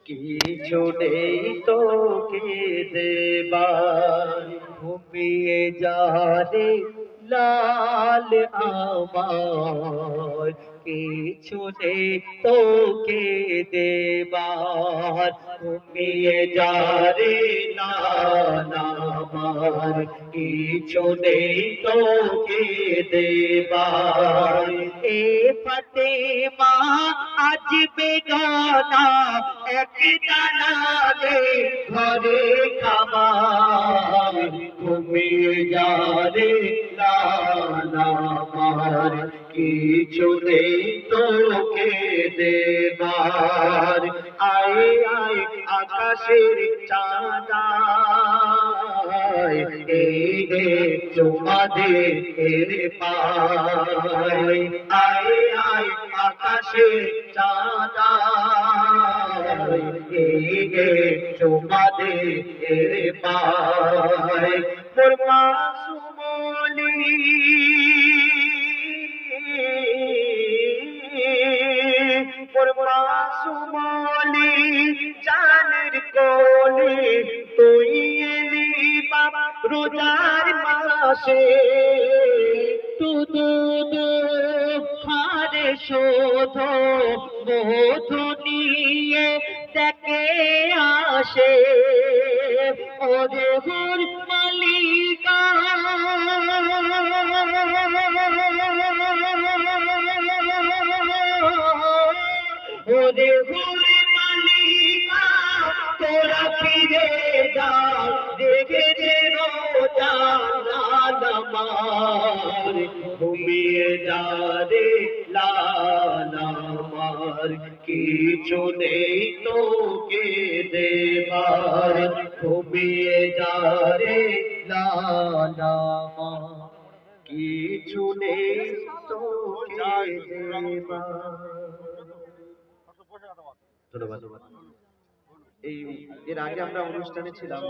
কিছু নেই তোকে দেবার, ঘুমিয়ে যারে লাল আমার। কিছু নেই তোকে দেবার, ঘুমিয়ে যারে লাল আমার। কিছু নেই তোকে দেবার। এ ফাতেমা আজ বেগানা, এক দানালে ঘরে খাবার। ঘুমিয়ে যারে লালা আমার, কিছু নেই তোকে দেবার। আয় আয় আকাশের চাঁদা, এই রে চুমা দে এর পায়। আয় আয় আকাশের চাঁদা, এই রে চুমা দে এর পায়। মোর মাসুমলি মোর মাসুমলি জানের কোলে তুই এলি বাবা রোজার মাসে। তুদু হারে শোধ মধু নিয়ে দেখে আসে। ওরে হুর মালিকা ওরে হুর মালিকা, তোরা ফিরে যা দেখেছে রোজার আমার। ঘুমিয়ে যা রে লাল আমার, কিছু নেই তোকে দেবার। ঘুমিয়ে যা রে লাল আমার, কিছু নেই তোকে দেবার। ধন্যবাদ। এই এর আগে আমরা অনুষ্ঠানে ছিলাম,